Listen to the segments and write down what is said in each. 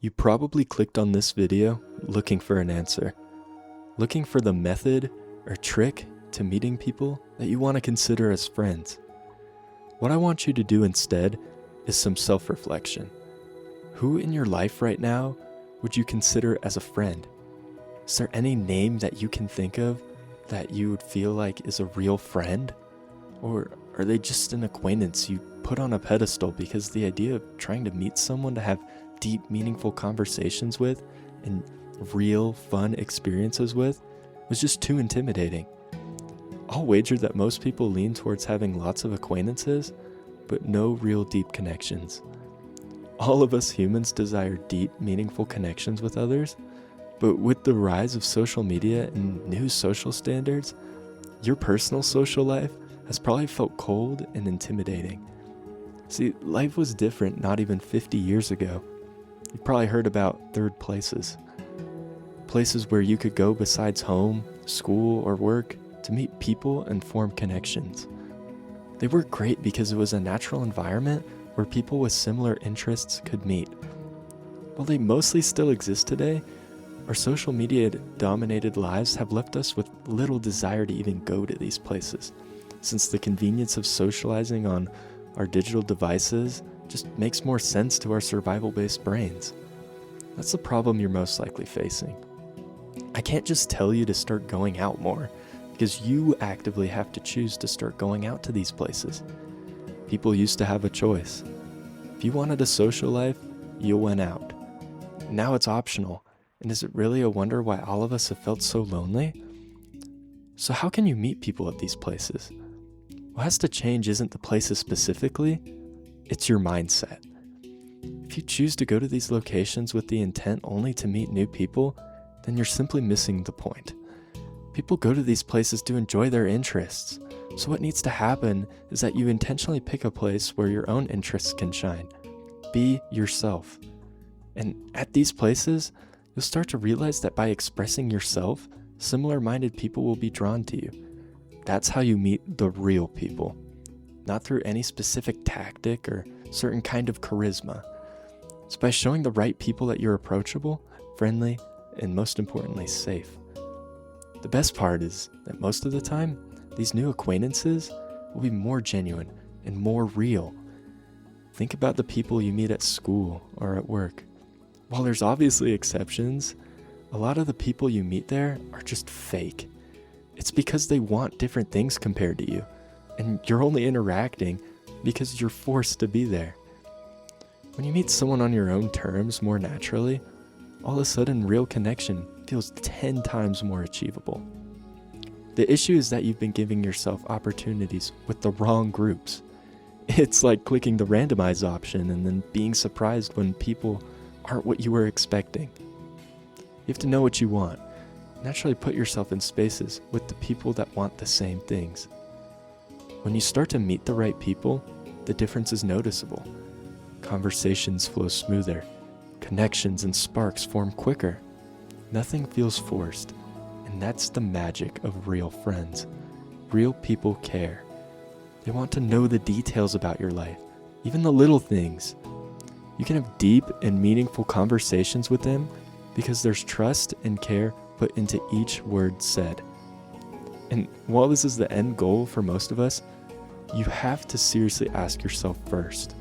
You probably clicked on this video looking for an answer, looking for the method or trick to meeting people that you want to consider as friends. What I want you to do instead is some self-reflection. Who in your life right now would you consider as a friend? Is there any name that you can think of that you would feel like is a real friend? Or are they just an acquaintance you put on a pedestal because the idea of trying to meet someone to have deep, meaningful conversations with and real, fun experiences with was just too intimidating? I'll wager that most people lean towards having lots of acquaintances, but no real deep connections. All of us humans desire deep, meaningful connections with others, but with the rise of social media and new social standards, your personal social life has probably felt cold and intimidating. See, life was different not even 50 years ago. You've probably heard about third places. Places where you could go besides home, school, or work to meet people and form connections. They were great because it was a natural environment where people with similar interests could meet. While they mostly still exist today, our social media dominated lives have left us with little desire to even go to these places, since the convenience of socializing on our digital devices just makes more sense to our survival-based brains. That's the problem you're most likely facing. I can't just tell you to start going out more, because you actively have to choose to start going out to these places. People used to have a choice. If you wanted a social life, you went out. Now it's optional. And is it really a wonder why all of us have felt so lonely? So how can you meet people at these places? What has to change isn't the places specifically, it's your mindset. If you choose to go to these locations with the intent only to meet new people, then you're simply missing the point. People go to these places to enjoy their interests. So what needs to happen is that you intentionally pick a place where your own interests can shine. Be yourself. And at these places, you'll start to realize that by expressing yourself, similar-minded people will be drawn to you. That's how you meet the real people, not through any specific tactic or certain kind of charisma. It's by showing the right people that you're approachable, friendly, and most importantly, safe. The best part is that most of the time, these new acquaintances will be more genuine and more real. Think about the people you meet at school or at work. While there's obviously exceptions, a lot of the people you meet there are just fake. It's because they want different things compared to you, and you're only interacting because you're forced to be there. When you meet someone on your own terms more naturally, all of a sudden real connection feels 10 times more achievable. The issue is that you've been giving yourself opportunities with the wrong groups. It's like clicking the randomize option and then being surprised when people aren't what you were expecting. You have to know what you want. Naturally put yourself in spaces with the people that want the same things. When you start to meet the right people, the difference is noticeable. Conversations flow smoother. Connections and sparks form quicker. Nothing feels forced. And that's the magic of real friends. Real people care. They want to know the details about your life, even the little things. You can have deep and meaningful conversations with them because there's trust and care put into each word said. And while this is the end goal for most of us, you have to seriously ask yourself first,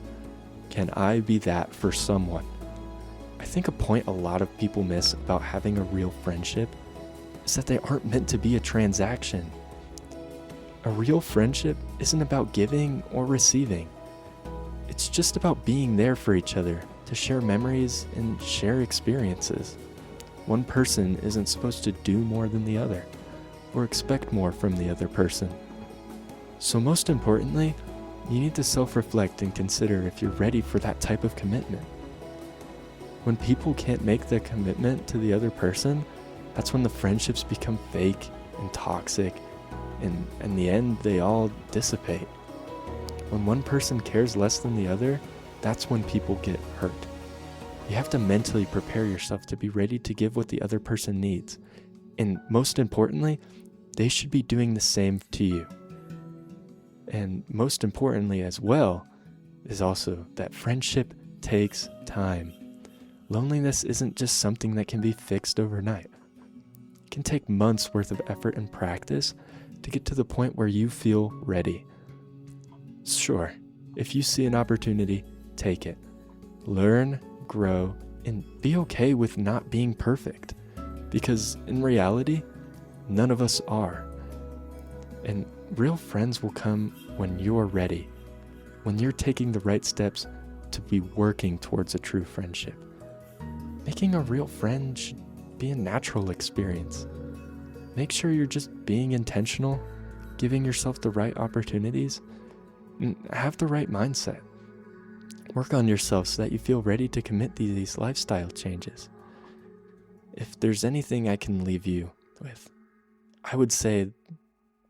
can I be that for someone? I think a point a lot of people miss about having a real friendship is that they aren't meant to be a transaction. A real friendship isn't about giving or receiving. It's just about being there for each other, to share memories and share experiences. One person isn't supposed to do more than the other, or expect more from the other person. So most importantly, you need to self-reflect and consider if you're ready for that type of commitment. When people can't make the commitment to the other person, that's when the friendships become fake and toxic, and in the end, they all dissipate. When one person cares less than the other, that's when people get hurt. You have to mentally prepare yourself to be ready to give what the other person needs. And most importantly, they should be doing the same to you. And most importantly as well, is also that friendship takes time. Loneliness isn't just something that can be fixed overnight. It can take months worth of effort and practice to get to the point where you feel ready. Sure, if you see an opportunity, take it. Learn, grow, and be okay with not being perfect. Because in reality, none of us are. And real friends will come when you're ready, when you're taking the right steps to be working towards a true friendship. Making a real friend should be a natural experience. Make sure you're just being intentional, giving yourself the right opportunities, and have the right mindset. Work on yourself so that you feel ready to commit to these lifestyle changes. If there's anything I can leave you with, I would say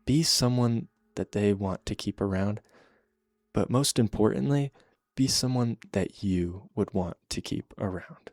be someone that they want to keep around, but most importantly, be someone that you would want to keep around.